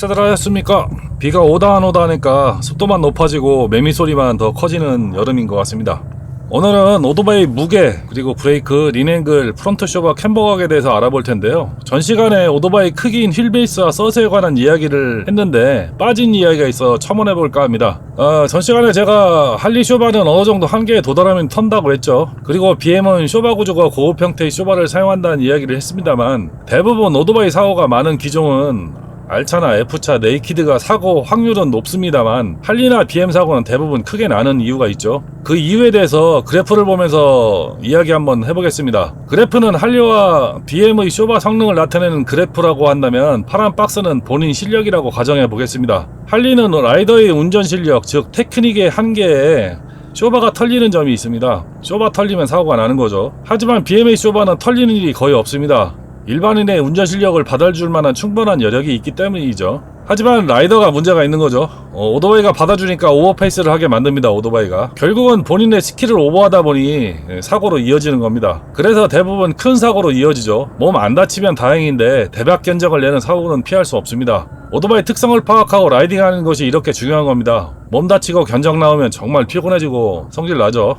식사들 하셨습니까? 비가 오다 안 오다 하니까 습도만 높아지고 매미 소리만 더 커지는 여름인 것 같습니다. 오늘은 오토바이 무게, 그리고 브레이크, 린앵글, 프론트 쇼바 캠버각에 대해서 알아볼 텐데요. 전 시간에 오토바이 크기인 휠베이스와 서스에 관한 이야기를 했는데 빠진 이야기가 있어 첨언해볼까 합니다. 전 시간에 제가 할리 쇼바는 어느 정도 한계에 도달하면 턴다고 했죠. 그리고 BM은 쇼바 구조가 고급 형태의 쇼바를 사용한다는 이야기를 했습니다만, 대부분 오토바이 사고가 많은 기종은 R차나 F차, 네이키드가 사고 확률은 높습니다만 할리나 BM 사고는 대부분 크게 나는 이유가 있죠. 그 이유에 대해서 그래프를 보면서 이야기 한번 해보겠습니다. 그래프는 할리와 BM의 쇼바 성능을 나타내는 그래프라고 한다면 파란 박스는 본인 실력이라고 가정해 보겠습니다. 할리는 라이더의 운전 실력, 즉 테크닉의 한계에 쇼바가 털리는 점이 있습니다. 쇼바 털리면 사고가 나는 거죠. 하지만 BM의 쇼바는 털리는 일이 거의 없습니다. 일반인의 운전 실력을 받아줄 만한 충분한 여력이 있기 때문이죠. 하지만 라이더가 문제가 있는 거죠. 오토바이가 받아주니까 오버페이스를 하게 만듭니다. 오토바이가 결국은 본인의 스킬을 오버하다 보니 사고로 이어지는 겁니다. 그래서 대부분 큰 사고로 이어지죠. 몸 안 다치면 다행인데 대박 견적을 내는 사고는 피할 수 없습니다. 오토바이 특성을 파악하고 라이딩하는 것이 이렇게 중요한 겁니다. 몸 다치고 견적 나오면 정말 피곤해지고 성질 나죠.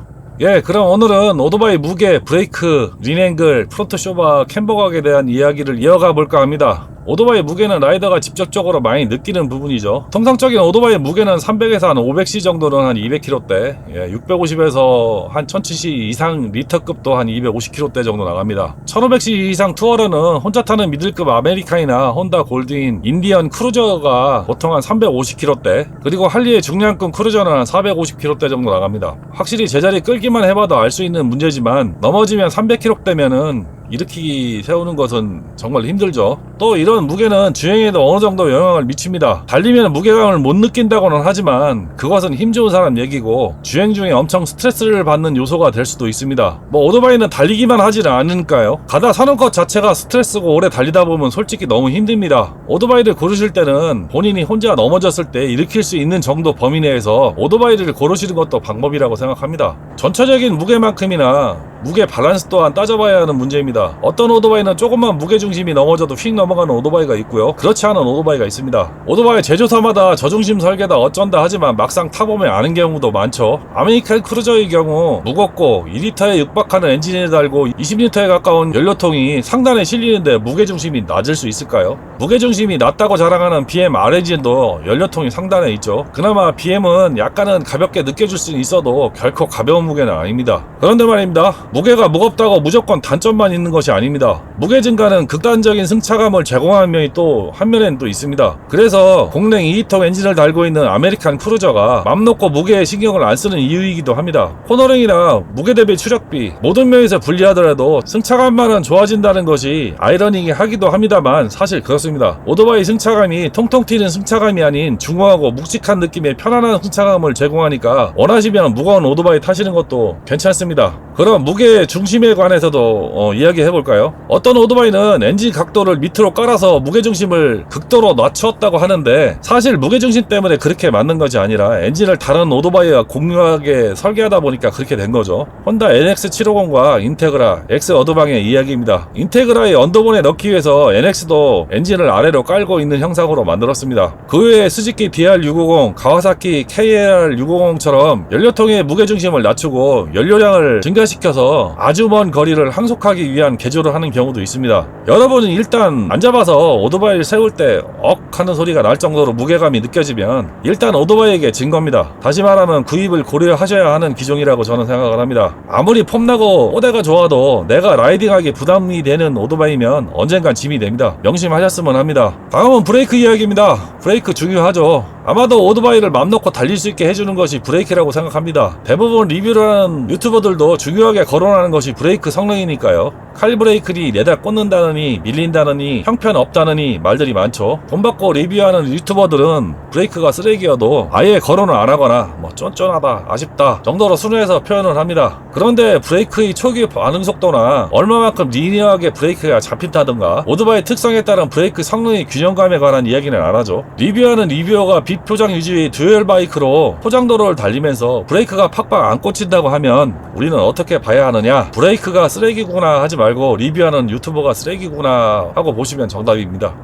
그럼 오늘은 오토바이 무게, 브레이크, 린앵글, 프론트 쇼바, 캠버각에 대한 이야기를 이어가 볼까 합니다. 오토바이 무게는 라이더가 직접적으로 많이 느끼는 부분이죠. 통상적인 오토바이 무게는 300에서 한 500cc 정도는 한 200kg대, 650에서 한 1000cc 이상 리터급도 한 250kg대 정도 나갑니다. 1500cc 이상 투어러는 혼자 타는 미들급 아메리칸이나 혼다 골드인, 인디언 크루저가 보통 한 350kg대, 그리고 할리의 중량급 크루저는 한 450kg대 정도 나갑니다. 확실히 제자리 끌기만 해봐도 알 수 있는 문제지만 넘어지면 300kg대면은 일으키기 세우는 것은 정말 힘들죠. 또 이런 무게는 주행에도 어느 정도 영향을 미칩니다. 달리면 무게감을 못 느낀다고는 하지만 그것은 힘 좋은 사람 얘기고 주행 중에 엄청 스트레스를 받는 요소가 될 수도 있습니다. 오토바이는 달리기만 하지는 않으니까요. 가다 서는 것 자체가 스트레스고 오래 달리다 보면 솔직히 너무 힘듭니다. 오토바이를 고르실 때는 본인이 혼자 넘어졌을 때 일으킬 수 있는 정도 범위 내에서 오토바이를 고르시는 것도 방법이라고 생각합니다. 전체적인 무게만큼이나 무게 밸런스 또한 따져봐야 하는 문제입니다. 어떤 오토바이는 조금만 무게중심이 넘어져도 휙 넘어가는 오토바이가 있고요, 그렇지 않은 오토바이가 있습니다. 오토바이 제조사마다 저중심 설계다 어쩐다 하지만 막상 타보면 아는 경우도 많죠. 아메리칸 크루저의 경우 무겁고 2리터에 육박하는 엔진을 달고 20리터에 가까운 연료통이 상단에 실리는데 무게중심이 낮을 수 있을까요? 무게중심이 낮다고 자랑하는 BM R엔진도 연료통이 상단에 있죠. 그나마 BM은 약간은 가볍게 느껴질 수는 있어도 결코 가벼운 무게는 아닙니다. 그런데 말입니다, 무게가 무겁다고 무조건 단점만 있는 것이 아닙니다. 무게 증가는 극단적인 승차감을 제공하는 면이 또 한면엔 또 있습니다. 그래서 공랭 2리터 엔진을 달고 있는 아메리칸 크루저가 맘 놓고 무게에 신경을 안 쓰는 이유이기도 합니다. 코너링이나 무게 대비 추력비 모든 면에서 불리하더라도 승차감만은 좋아진다는 것이 아이러니하기도 합니다만 사실 그렇습니다. 오토바이 승차감이 통통 튀는 승차감이 아닌 중후하고 묵직한 느낌의 편안한 승차감을 제공하니까 원하시면 무거운 오토바이 타시는 것도 괜찮습니다. 그럼 무게 중심에 관해서도 이야기해볼까요? 어떤 오토바이는 엔진 각도를 밑으로 깔아서 무게중심을 극도로 낮추었다고 하는데 사실 무게중심 때문에 그렇게 맞는 것이 아니라 엔진을 다른 오토바이와 공유하게 설계하다 보니까 그렇게 된 거죠. 혼다 NX750과 인테그라, X 어드방의 이야기입니다. 인테그라의 언더본에 넣기 위해서 NX도 엔진을 아래로 깔고 있는 형상으로 만들었습니다. 그 외에 스즈키 BR650, 가와사키 KR650처럼 연료통의 무게중심을 낮추고 연료량을 증가시켜서 아주 먼 거리를 항속하기 위한 개조를 하는 경우도 있습니다. 여러분은 일단 앉아봐서 오토바이를 세울 때 억 하는 소리가 날 정도로 무게감이 느껴지면 일단 오토바이에게 진 겁니다. 다시 말하면 구입을 고려하셔야 하는 기종이라고 저는 생각을 합니다. 아무리 폼나고 꼬대가 좋아도 내가 라이딩하기 부담이 되는 오토바이면 언젠간 짐이 됩니다. 명심하셨으면 합니다. 다음은 브레이크 이야기입니다. 브레이크 중요하죠. 아마도 오토바이를 맘 놓고 달릴 수 있게 해주는 것이 브레이크라고 생각합니다. 대부분 리뷰를 하는 유튜버들도 중요하게 거론하는 것이 브레이크 성능이니까요. 칼 브레이크니 내다 꽂는다느니 밀린다느니 형편없다느니 말들이 많죠. 돈 받고 리뷰하는 유튜버들은 브레이크가 쓰레기여도 아예 거론을 안 하거나 쫀쫀하다, 아쉽다 정도로 순화해서 표현을 합니다. 그런데 브레이크의 초기 반응 속도나 얼마만큼 리니어하게 브레이크가 잡힌다든가 오토바이 특성에 따른 브레이크 성능의 균형감에 관한 이야기는 안 하죠. 리뷰하는 리뷰어가 비표장 위주의 듀얼 바이크로 포장도로를 달리면서 브레이크가 팍팍 안 꽂힌다고 하면 우리는 어떻게 봐야 하느냐? 브레이크가 쓰레기구나 하지 말고 리뷰하는 유튜버가 쓰레기구나 하고 보시면 정답입니다.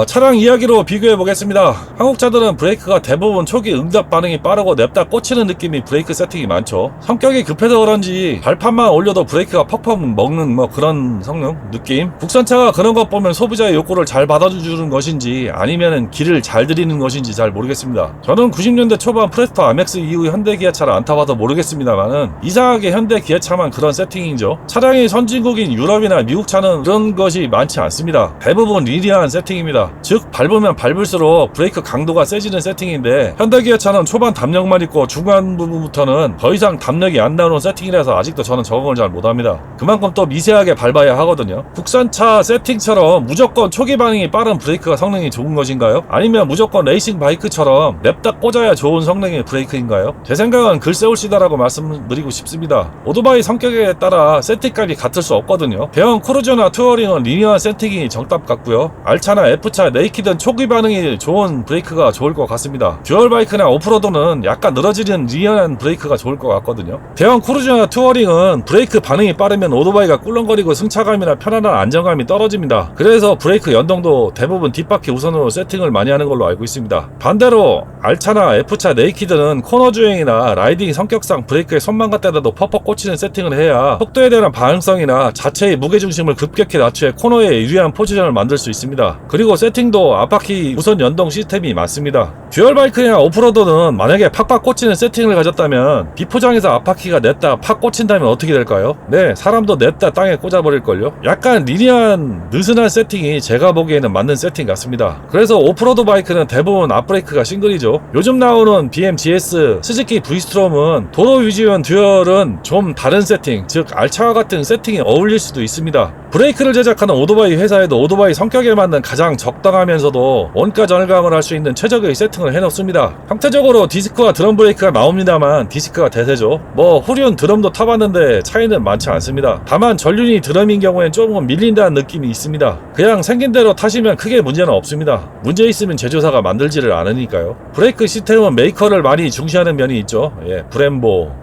차량 이야기로 비교해 보겠습니다. 한국차들은 브레이크가 대부분 초기 응답 반응이 빠르고 냅다 꽂히는 느낌이 브레이크 세팅이 많죠. 성격이 급해서 그런지 발판만 올려도 브레이크가 퍽퍽 먹는 그런 성능 느낌. 국산차가 그런 것 보면 소비자의 욕구를 잘 받아주는 것인지 아니면 길을 잘 들이는 것인지 잘 모르겠습니다. 저는 90년대 초반 프레스토 아멕스 이후 현대 기아차를 안 타봐서 모르겠습니다만은 이상하게 현대 기아차만 그런 세팅이죠. 차량이 선진국인 유럽이나 미국 차는 그런 것이 많지 않습니다. 대부분 리니어한 세팅입니다. 즉 밟으면 밟을수록 브레이크 강도가 세지는 세팅인데 현대 기아차는 초반 담력만 있고 중간 부분부터는 더 이상 담력이 안 나오는 세팅이라서 아직도 저는 적응을 잘 못합니다. 그만큼 또 미세하게 밟아야 하거든요. 국산차 세팅처럼 무조건 초기 반응이 빠른 브레이크가 성능이 좋은 것인가요? 아니면 무조건 레이싱 바이크처럼 냅다 꽂아야 좋은 성능의 브레이크인가요? 제 생각은 글쎄올시다라고 말씀드리고 싶습니다. 오토바이 성격에 따라 세팅값이 같을 수 없거든요. 대형 크루저나 투어링은 리니어한 세팅이 정답 같고요. 알차나 F차, 네이키드는 초기 반응이 좋은 브레이크가 좋을 것 같습니다. 듀얼 바이크나 오프로드는 약간 늘어지는 리니어한 브레이크가 좋을 것 같거든요. 대형 크루저나 투어링은 브레이크 반응이 빠르면 오토바이가 꿀렁거리고 승차감이나 편안한 안정감이 떨어집니다. 그래서 브레이크 연동도 대부분 뒷바퀴 우선으로 세팅을 많이 하는 걸로 알고 있습니다. 반대로 알차나 F차, 네이키드는 코너 주행이나 라이딩 성격상 브레이크에 손만 갖다 대도 퍽퍽 꽂히는 세팅을 해야 속도에 대한 반응성이나 자체의 무게중심을 급격히 낮추어 코너에 유리한 포지션을 만들 수 있습니다. 그리고 세팅도 앞바퀴 우선 연동 시스템이 많습니다. 듀얼 바이크나 오프로드는 만약에 팍팍 꽂히는 세팅을 가졌다면 비포장에서 앞바퀴가 냈다 팍 꽂힌다면 어떻게 될까요? 네, 사람도 냈다 땅에 꽂아버릴걸요? 약간 리니어한 느슨한 세팅이 제가 보기에는 맞는 세팅 같습니다. 그래서 오프로드 바이크는 대부분 앞브레이크가 싱글이죠. 요즘 나오는 BM GS, 스즈키 브이스트롬은 도로 위주형 듀얼은 좀 다른 세팅, 즉 알차와 같은 세팅이 어울릴 수도 있습니다. 브레이크를 제작하는 오토바이 회사에도 오토바이 성격에 맞는 가장 적당하면서도 원가 절감을 할 수 있는 최적의 세팅을 해놓습니다. 형태적으로 디스크와 드럼 브레이크가 나옵니다만 디스크가 대세죠. 후륜 드럼도 타봤는데 차이는 많지 않습니다. 다만 전륜이 드럼인 경우엔 조금 밀린다는 느낌이 있습니다. 그냥 생긴 대로 타시면 크게 문제는 없습니다. 문제 있으면 제조사가 만들지를 않으니까요. 브레이크 시스템은 메이커를 많이 중시하는 면이 있죠. 브렘보.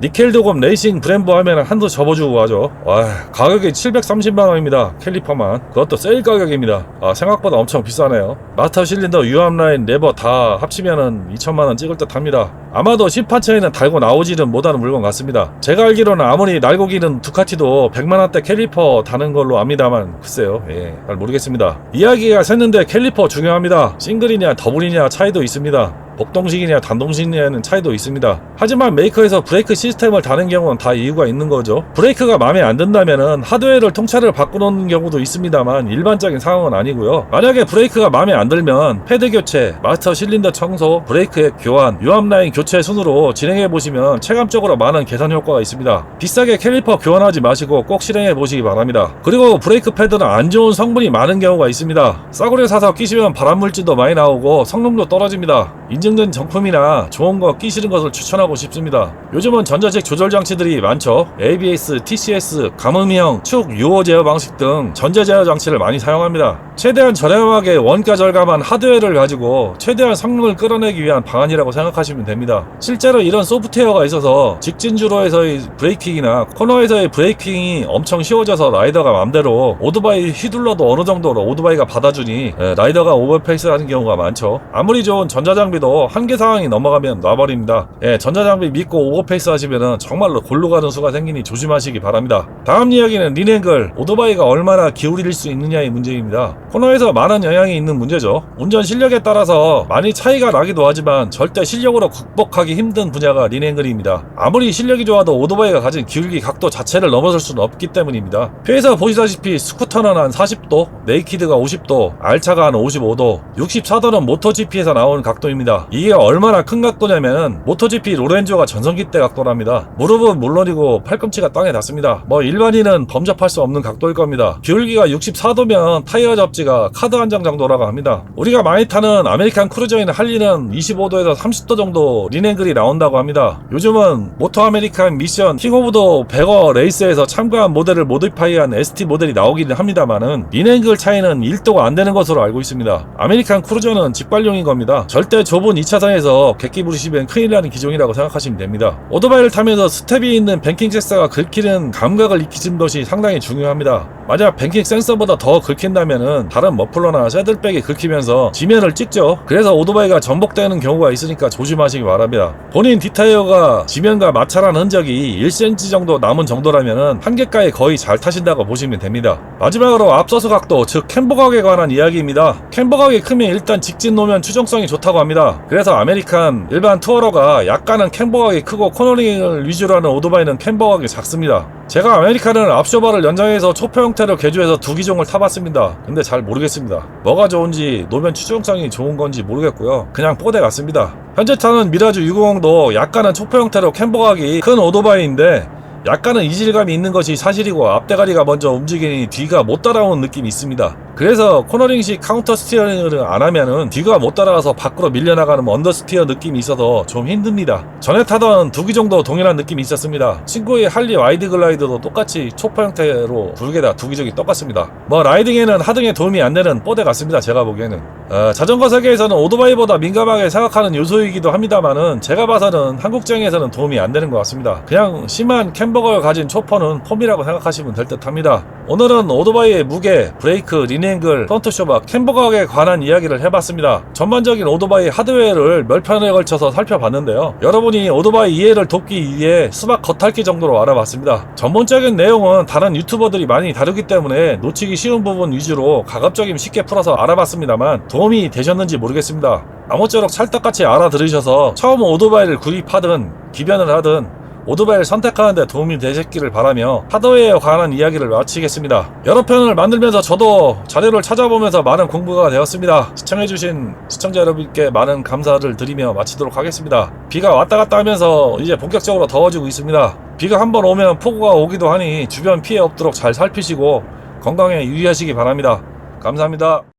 니켈도금 레이싱 브렘보 하면 한도 접어주고 하죠. 가격이 730만원입니다. 캘리퍼만. 그것도 세일 가격입니다. 생각보다 엄청 비싸네요. 마스터 실린더, 유압라인, 레버 다 합치면은 2천만원 찍을 듯 합니다. 아마도 심판차에는 달고 나오지는 못하는 물건 같습니다. 제가 알기로는 아무리 날고 기는 두카티도 100만원대 캘리퍼 다는 걸로 압니다만 글쎄요. 잘 모르겠습니다. 이야기가 샜는데 캘리퍼 중요합니다. 싱글이냐 더블이냐 차이도 있습니다. 복동식이냐 단동식이냐는 차이도 있습니다. 하지만 메이커에서 브레이크 시스템을 다는 경우는 다 이유가 있는 거죠. 브레이크가 마음에 안 든다면은 하드웨어를 통째로 바꾸는 경우도 있습니다만 일반적인 상황은 아니고요. 만약에 브레이크가 마음에 안 들면 패드 교체, 마스터 실린더 청소, 브레이크액 교환, 유압라인 교체 순으로 진행해 보시면 체감적으로 많은 개선 효과가 있습니다. 비싸게 캘리퍼 교환하지 마시고 꼭 실행해 보시기 바랍니다. 그리고 브레이크 패드는 안 좋은 성분이 많은 경우가 있습니다. 싸구려 사서 끼시면 발암물질도 많이 나오고 성능도 떨어집니다. 인증된 정품이나 좋은 거 끼시는 것을 추천하고 싶습니다. 요즘은 전자식 조절 장치들이 많죠. ABS, TCS, 감음형, 축, 유호 제어 방식 등 전자 제어 장치를 많이 사용합니다. 최대한 저렴하게 원가 절감한 하드웨어를 가지고 최대한 성능을 끌어내기 위한 방안이라고 생각하시면 됩니다. 실제로 이런 소프트웨어가 있어서 직진주로에서의 브레이킹이나 코너에서의 브레이킹이 엄청 쉬워져서 라이더가 맘대로 오토바이 휘둘러도 어느 정도로 오토바이가 받아주니 라이더가 오버페이스 하는 경우가 많죠. 아무리 좋은 전자장비도 한계 상황이 넘어가면 놔버립니다. 전자장비 믿고 오버페이스 하시면 정말로 골로 가는 수가 생기니 조심하시기 바랍니다. 다음 이야기는 리넨글, 오토바이가 얼마나 기울일 수 있느냐의 문제입니다. 코너에서 많은 영향이 있는 문제죠. 운전 실력에 따라서 많이 차이가 나기도 하지만 절대 실력으로 극복하기 힘든 분야가 리넨글입니다. 아무리 실력이 좋아도 오토바이가 가진 기울기 각도 자체를 넘어설 수는 없기 때문입니다. 뒤에서 보시다시피 스쿠터는 한 40도, 네이키드가 50도, 알차가 한 55도, 64도는 모토GP에서 나오는 각도입니다. 이게 얼마나 큰 각도냐면 모토GP 로렌조가 전성기 때 각도랍니다. 무릎은 물론이고 팔꿈치가 땅에 닿습니다. 일반인은 범접할 수 없는 각도일 겁니다. 기울기가 64도면 타이어 접지가 카드 한 장 정도라고 합니다. 우리가 많이 타는 아메리칸 크루저인 할리는 25도에서 30도 정도 리넨글이 나온다고 합니다. 요즘은 모토 아메리칸 미션 킹 오브 더 베거 레이스에서 참가한 모델을 모디파이한 ST 모델이 나오기는 합니다만은 리넨글 차이는 1도가 안 되는 것으로 알고 있습니다. 아메리칸 크루저는 직발용인 겁니다. 절대 좁은 2차선에서 객기 부리시면 큰일 나는 기종이라고 생각하시면 됩니다. 오토바이를 타면서 스텝이 있는 뱅킹 센서가 긁히는 감각을 익히는 것이 상당히 중요합니다. 만약 뱅킹 센서보다 더 긁힌다면은 다른 머플러나 새들백이 긁히면서 지면을 찍죠. 그래서 오토바이가 전복되는 경우가 있으니까 조심하시기 바랍니다. 본인 뒷타이어가 지면과 마찰한 흔적이 1cm 정도 남은 정도라면 한계가에 거의 잘 타신다고 보시면 됩니다. 마지막으로 앞서수 각도, 즉 캠버각에 관한 이야기입니다. 캠버각이 크면 일단 직진 노면 추정성이 좋다고 합니다. 그래서 아메리칸 일반 투어러가 약간은 캠버각이 크고 코너링을 위주로 하는 오토바이는 캠버각이 작습니다. 제가 아메리칸을 앞쇼바를 연장해서 초표 형태로 개조해서 두 기종을 타봤습니다. 근데 잘 모르겠습니다. 뭐가 좋은지, 노면 추정성이 좋은 건지 모르겠고요. 그냥 뽀대 같습니다. 현재 타는 미라주 650도 약간은 초표 형태로 캠버각이 큰 오토바이인데 약간은 이질감이 있는 것이 사실이고 앞대가리가 먼저 움직이니 뒤가 못 따라오는 느낌이 있습니다. 그래서 코너링식 카운터 스티어링을 안 하면은 뒤가 못 따라가서 밖으로 밀려나가는 언더스티어 느낌이 있어서 좀 힘듭니다. 전에 타던 두 기종도 동일한 느낌이 있었습니다. 친구의 할리 와이드 글라이더도 똑같이 초파 형태로 두 개 다 두 기종이 똑같습니다. 뭐 라이딩에는 하등에 도움이 안 되는 뽀대 같습니다. 제가 보기에는 자전거 세계에서는 오토바이보다 민감하게 생각하는 요소이기도 합니다만은 제가 봐서는 한국장에서는 도움이 안 되는 것 같습니다. 그냥 심한 캠버걸 가진 초퍼는 폼이라고 생각하시면 될 듯 합니다. 오늘은 오토바이의 무게, 브레이크, 리닝글, 프론트 쇼바, 캠버각에 관한 이야기를 해봤습니다. 전반적인 오토바이 하드웨어를 몇 편에 걸쳐서 살펴봤는데요. 여러분이 오토바이 이해를 돕기 위해 수박 겉핥기 정도로 알아봤습니다. 전문적인 내용은 다른 유튜버들이 많이 다루기 때문에 놓치기 쉬운 부분 위주로 가급적이면 쉽게 풀어서 알아봤습니다만 도움이 되셨는지 모르겠습니다. 아무쪼록 찰떡같이 알아들으셔서 처음 오토바이를 구입하든 기변을 하든 오토바이를 선택하는데 도움이 되셨기를 바라며 하드웨어에 관한 이야기를 마치겠습니다. 여러 편을 만들면서 저도 자료를 찾아보면서 많은 공부가 되었습니다. 시청해주신 시청자 여러분께 많은 감사를 드리며 마치도록 하겠습니다. 비가 왔다 갔다 하면서 이제 본격적으로 더워지고 있습니다. 비가 한번 오면 폭우가 오기도 하니 주변 피해 없도록 잘 살피시고 건강에 유의하시기 바랍니다. 감사합니다.